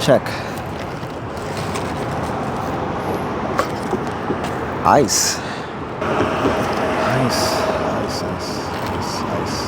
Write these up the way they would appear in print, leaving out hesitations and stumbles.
check. Ice. Ice. Ice. Ice. Ice. Ice.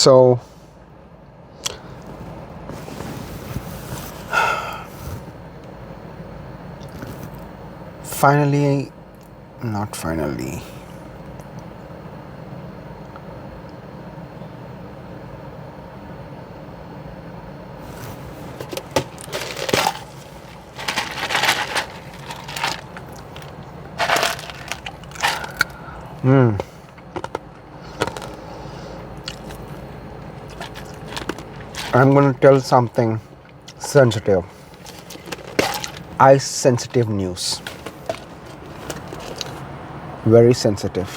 So finally, not finally. I'm going to tell something sensitive. Ice sensitive news. Very sensitive.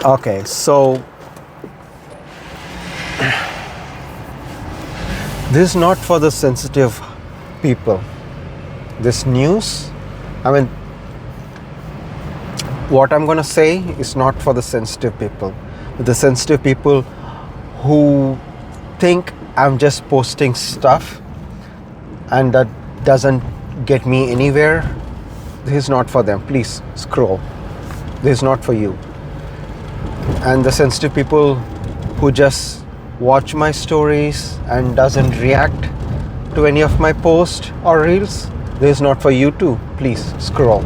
Okay, so this is not for the sensitive people. This news, I mean, what I'm going to say is not for the sensitive people. The sensitive people who think I'm just posting stuff and that doesn't get me anywhere, this is not for them. Please scroll. This is not for you. And the sensitive people who just watch my stories and doesn't react to any of my posts or reels, this is not for you too. Please scroll.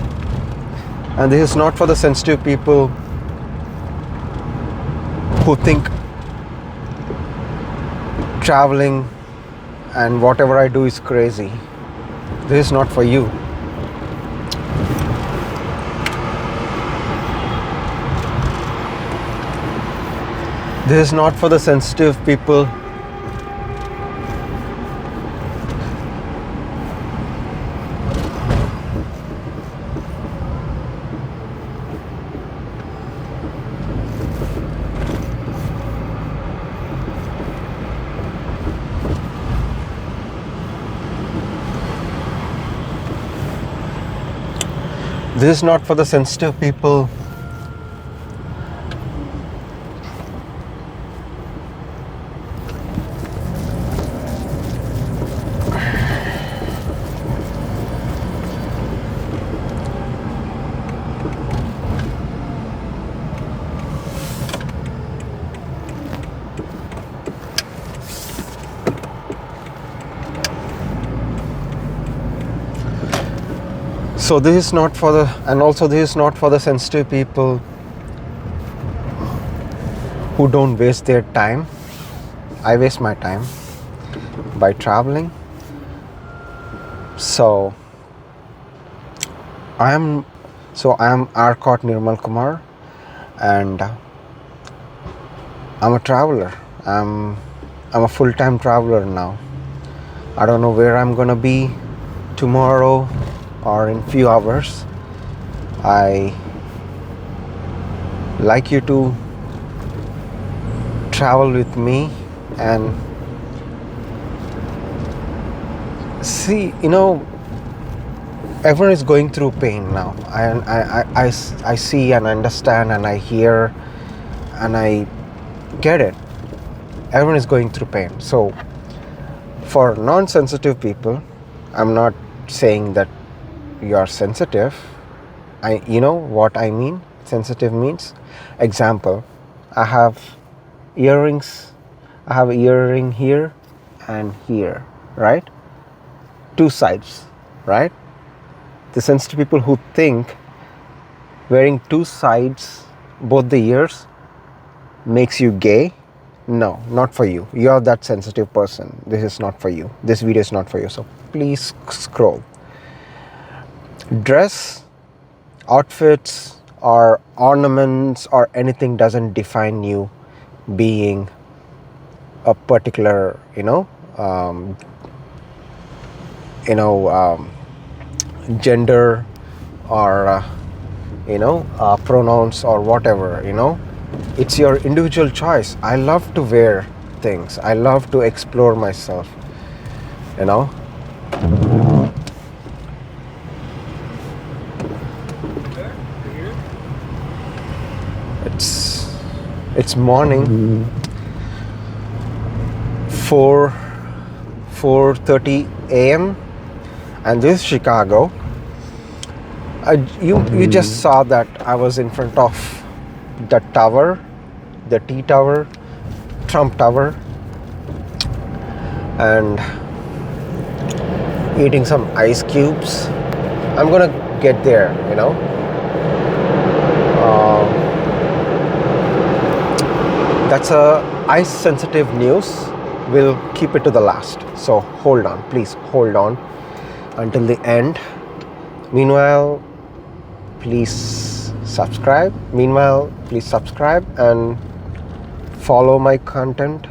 And this is not for the sensitive people who think traveling and whatever I do is crazy. This is not for you. This is not for the sensitive people This is not for the sensitive people So this is not for the, and also this is not for the sensitive people who don't waste their time. I waste my time by traveling. So I am Arcot Nirmal Kumar, and I'm a traveler. I'm a full-time traveler now. I don't know where I'm gonna be tomorrow or in few hours. I like you to travel with me and see, everyone is going through pain now. I see and understand and I hear and I get it. Everyone is going through pain. So for non-sensitive people, I'm not saying that you are sensitive. You know what I mean? Sensitive means, example, I have earrings. I have an earring here and here, right? Two sides, right? The sensitive people who think wearing two sides, both the ears, makes you gay. No, not for you. You're that sensitive person. This is not for you. This video is not for you. So please scroll. Dress, outfits, or ornaments, or anything doesn't define you being a particular, gender or pronouns or whatever. It's your individual choice. I love to wear things. I love to explore myself. It's morning. 4:30 a.m. and this is Chicago. You just saw that I was in front of the tower, the T Tower, Trump Tower, and eating some ice cubes. I'm gonna get there, that's a ice sensitive news. We'll keep it to the last. So hold on, please hold on until the end. Meanwhile, please subscribe. And follow my content.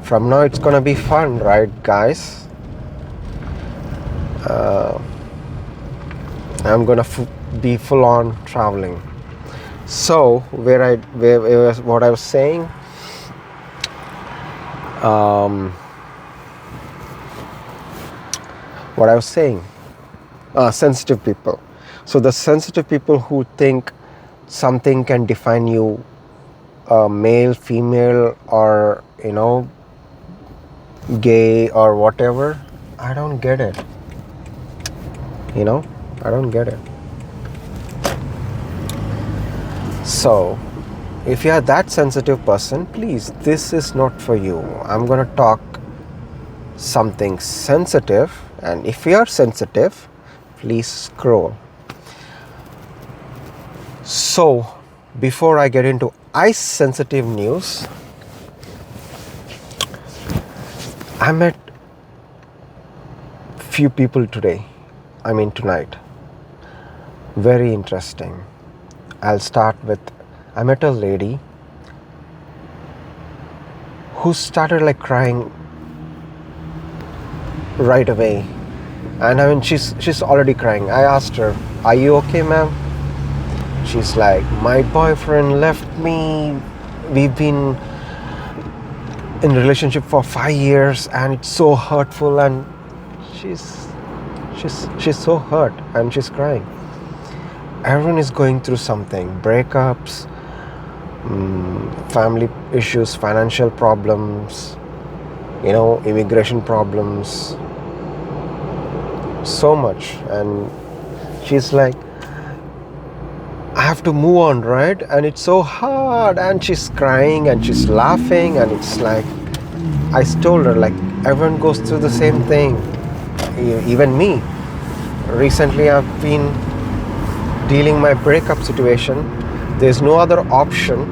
From now it's gonna be fun, right, guys? I'm gonna be full on traveling. So what I was saying, sensitive people. So the sensitive people who think something can define you, male, female, or gay or whatever, I don't get it. I don't get it. So if you are that sensitive person, please, this is not for you. I'm gonna talk something sensitive, and if you are sensitive, please scroll. So before I get into ice sensitive news, I met few people tonight. Very interesting. I'll start with, I met a lady who started crying right away. And she's already crying. I asked her, "Are you okay, ma'am?" She's like, "My boyfriend left me. We've been in relationship for 5 years and it's so hurtful." And she's so hurt and she's crying. Everyone is going through something. Breakups, family issues, financial problems, immigration problems, so much. And she's like, "I have to move on, right? And it's so hard." And she's crying and she's laughing, and it's like, I told her, everyone goes through the same thing, even me. recently I've been dealing my breakup situation. There's no other option,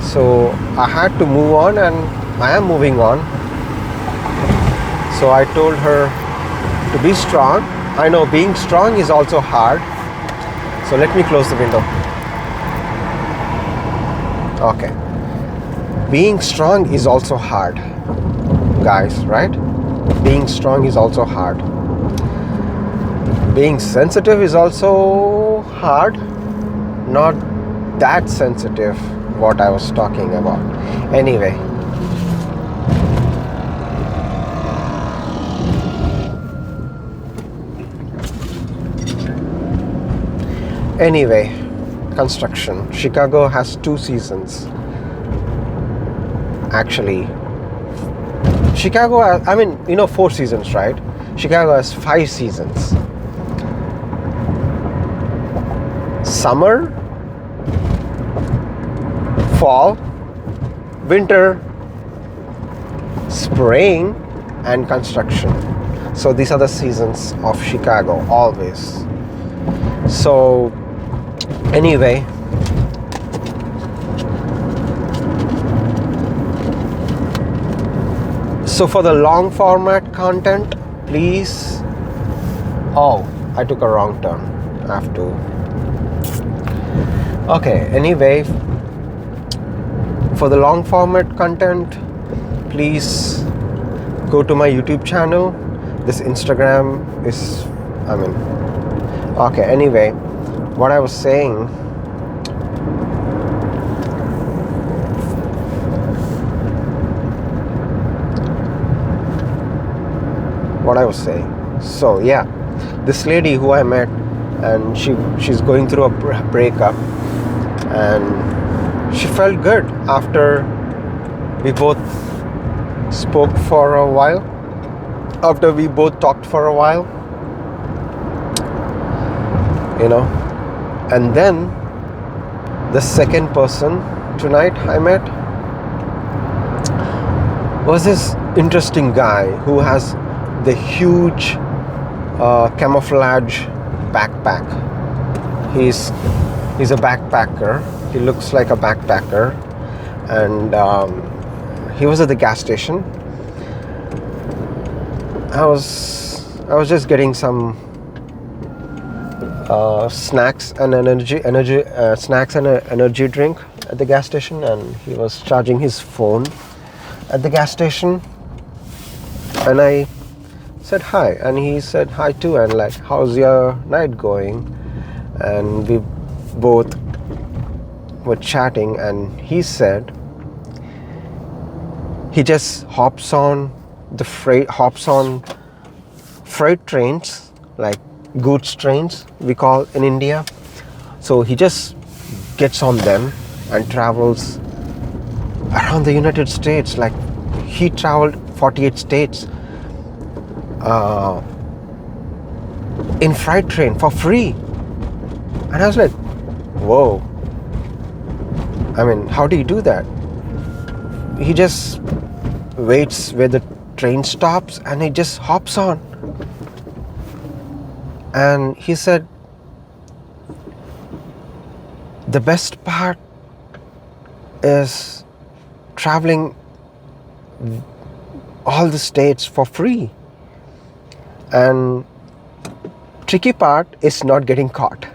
so I had to move on, and I am moving on. So I told her to be strong. I know being strong is also hard. So let me close the window. Okay. Being strong is also hard, guys, right? Being strong is also hard. Being sensitive is also hard. Not that sensitive, what I was talking about. Anyway. Construction. Chicago has 2 seasons. Actually, Chicago, 4 seasons, right? Chicago has 5 seasons. Summer, fall, winter, spring, and construction. So these are the seasons of Chicago, always. So anyway, so for the long format content, please. Oh, I took a wrong turn. I have to. Okay, anyway, for the long format content, please go to my YouTube channel. This Instagram is, okay, anyway, what I was saying, so yeah, this lady who I met, and she's going through a breakup, and she felt good after we both spoke for a while, after we both talked for a while, and then the second person tonight I met was this interesting guy who has the huge camouflage backpack. He's a backpacker. He looks like a backpacker, and he was at the gas station. I was just getting some snacks and energy drink at the gas station, and he was charging his phone at the gas station, and I said hi, and he said hi too, and like, how's your night going? And we both were chatting, and he said he just hops on freight trains, like goods trains we call in India. So he just gets on them and travels around the United States. Like, he traveled 48 states in freight train for free. And I was like, whoa, how do you do that? He just waits where the train stops and he just hops on. And he said the best part is traveling all the states for free, and tricky part is not getting caught.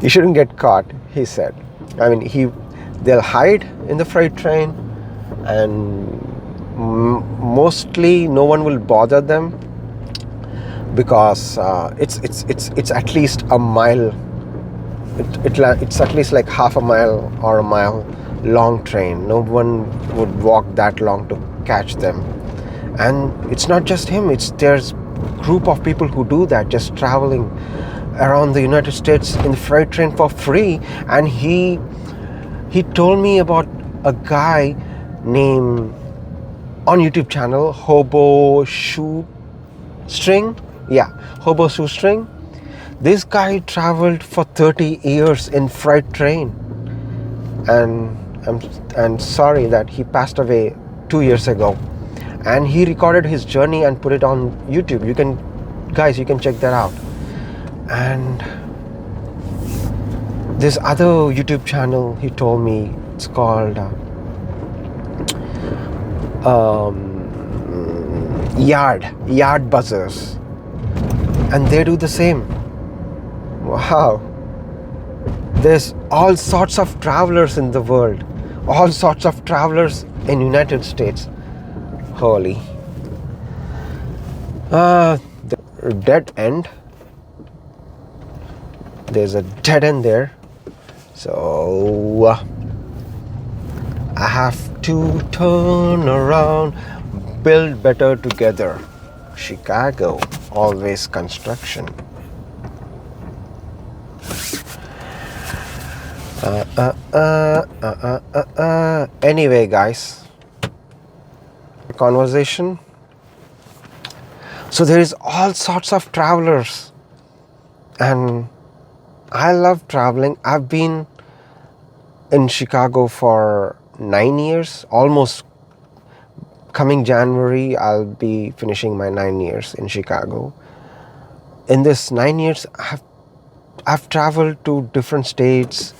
You shouldn't get caught, he said. They'll hide in the freight train, and mostly no one will bother them, because it's at least a mile. It's at least like half a mile or a mile long train. No one would walk that long to catch them. And it's not just him. There's group of people who do that, just traveling around the United States in the freight train for free. And he told me about a guy named, on YouTube channel, Hobo Shoestring. Yeah, Hobo Shoestring. This guy traveled for 30 years in freight train, and I'm sorry that he passed away 2 years ago. And he recorded his journey and put it on YouTube. You can guys, you can check that out. And this other YouTube channel, he told me, it's called Yard Buzzers, and they do the same. Wow. There's all sorts of travelers in the world, all sorts of travelers in United States. Holy. The dead end. There's a dead end there. So I have to turn around, build better together. Chicago, always construction. Anyway, guys, conversation. So there is all sorts of travelers, and I love traveling. I've been in Chicago for 9 years. Almost coming January, I'll be finishing my 9 years in Chicago. In this 9 years, I've traveled to different states,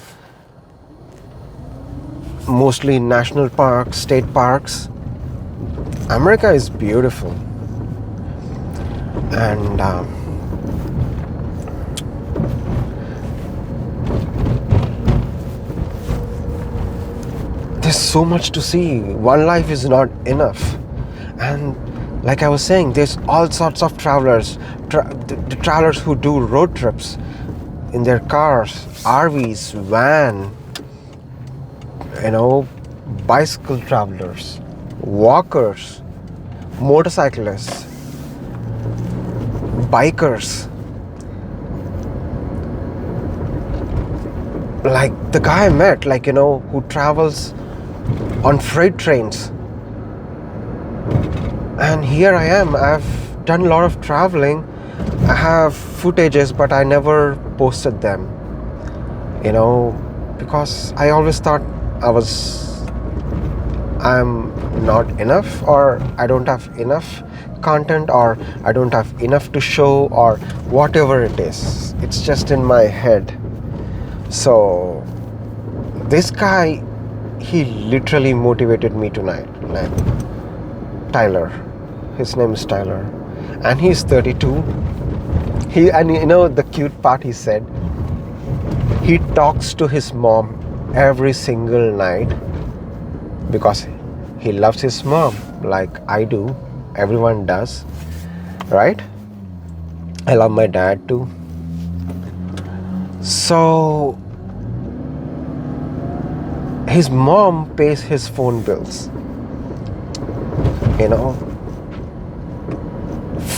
mostly national parks, state parks. America is beautiful. And there's so much to see. One life is not enough. And like I was saying, there's all sorts of travelers. The travelers who do road trips in their cars, RVs, van, bicycle travelers, walkers, motorcyclists, bikers. Like the guy I met, who travels on freight trains. And here I am. I've done a lot of traveling. I have footages, but I never posted them. Because I always thought I'm not enough, or I don't have enough content, or I don't have enough to show, or whatever it is. It's just in my head. So this guy, he literally motivated me tonight. Like Tyler, his name is Tyler, and he's 32. The cute part, he said he talks to his mom every single night because he loves his mom like I do. Everyone does, right? I love my dad too. So his mom pays his phone bills.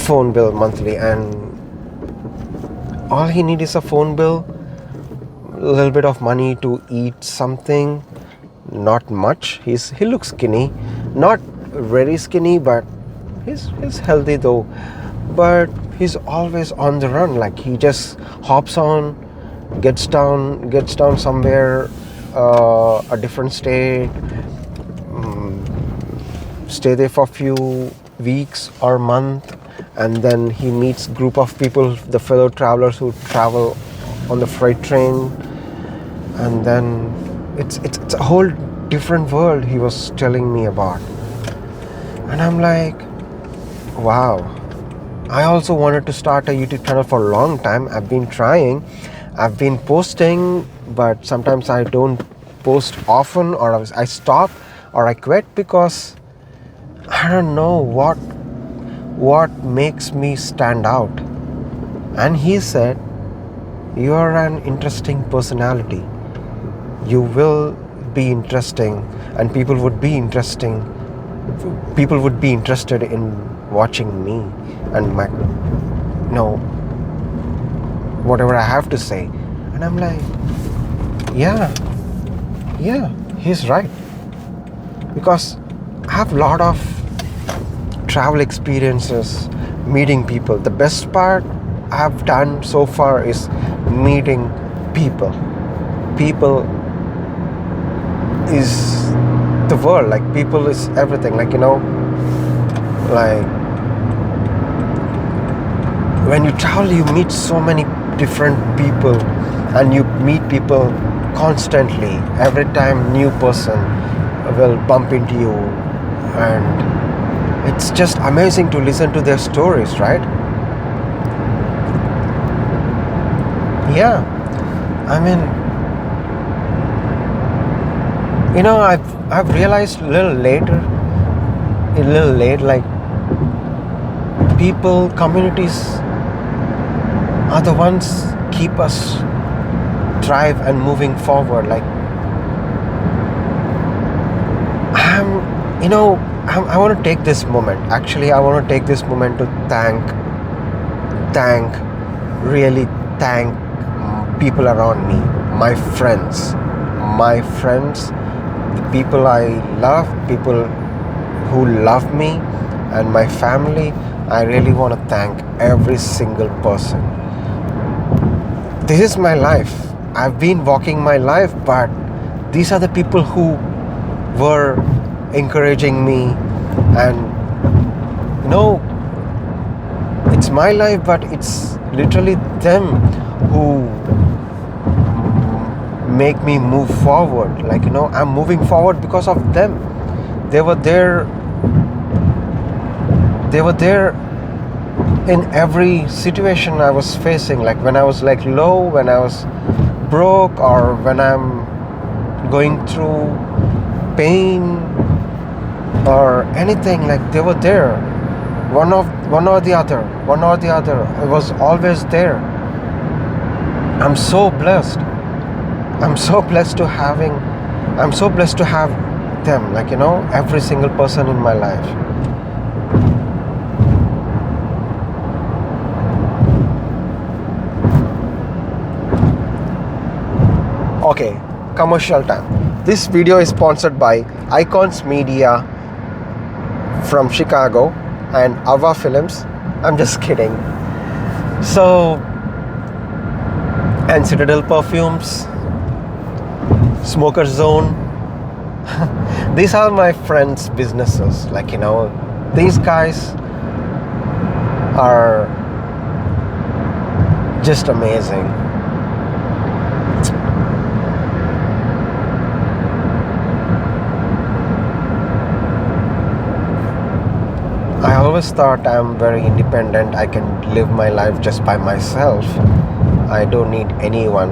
Phone bill monthly, and all he needs is a phone bill, a little bit of money to eat something, not much. He looks skinny, not very skinny, but he's healthy though. But he's always on the run. Like he just hops on, gets down somewhere, a different state, stay there for a few weeks or month, and then he meets group of people, the fellow travelers who travel on the freight train, and then it's a whole different world he was telling me about. And I'm like, wow. I also wanted to start a YouTube channel for a long time. I've been trying, I've been posting, but sometimes I don't post often, or I stop or I quit because I don't know what makes me stand out. And he said, you are an interesting personality. You will be interesting, and people would be interested in watching me and my whatever I have to say. And I'm like, yeah, he's right, because I have a lot of travel experiences, meeting people. The best part I've done so far is meeting people. People is the world. Like people is everything. Like when you travel, you meet so many different people, and you meet people constantly. Every time new person will bump into you, and it's just amazing to listen to their stories, right? Yeah, I mean, I've realized a little late, like people, communities are the ones keep us thrive and moving forward. Like I want to take this moment. Actually, I want to take this moment to really thank people around me, my friends, the people I love, people who love me, and my family. I really want to thank every single person. This is my life. I've been walking my life, but these are the people who were encouraging me, and it's my life, but it's literally them who make me move forward. Like, I'm moving forward because of them. They were there in every situation I was facing, like when I was like low, when I was broke, or when I'm going through pain or anything. Like, they were there, one or the other. It was always there. I'm so blessed to have them, like, every single person in my life. Okay, commercial time. This video is sponsored by Icons Media from Chicago and Ava Films. I'm just kidding. So, and Citadel Perfumes, Smoker Zone. These are my friends' businesses. Like, these guys are just amazing. I always thought I'm very independent. I can live my life just by myself. I don't need anyone.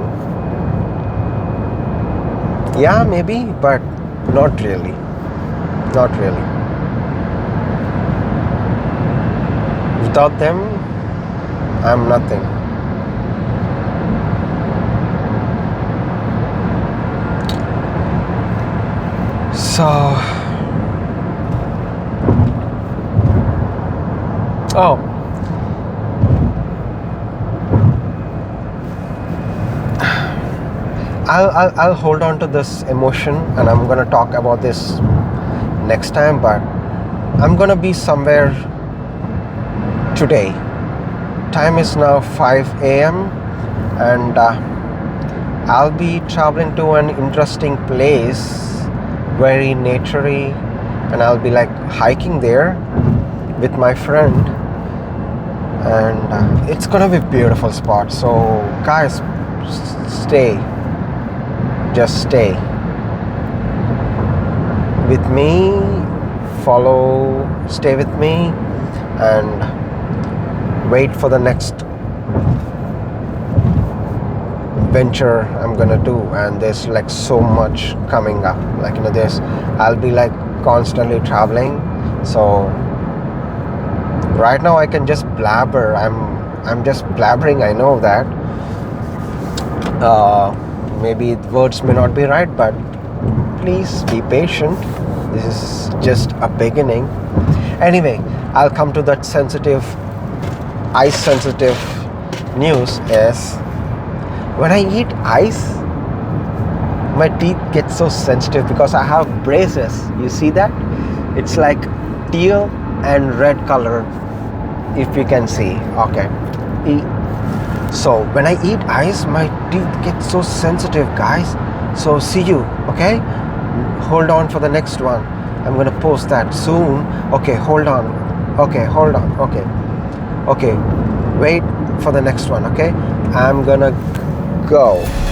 Yeah, maybe, but not really. Without them, I'm nothing. So, I'll hold on to this emotion, and I'm gonna talk about this next time. But I'm gonna be somewhere today. Time is now 5 a.m. and I'll be traveling to an interesting place, very naturey, and I'll be like hiking there with my friend, and it's gonna be a beautiful spot. So guys, just stay with me, stay with me, and wait for the next venture I'm gonna do. And there's like so much coming up, like, I'll be like constantly traveling. So right now I can just blabber. I'm just blabbering, I know that. Maybe words may not be right, but please be patient. This is just a beginning. Anyway, I'll come to that ice sensitive news. Is when I eat ice, my teeth get so sensitive because I have braces. You see that? It's like teal and red color, if you can see. Okay. So when I eat ice, my teeth get so sensitive, guys. So see you, okay? Hold on for the next one. I'm gonna post that soon. Okay, hold on. Okay. wait for the next one. Okay, I'm gonna go.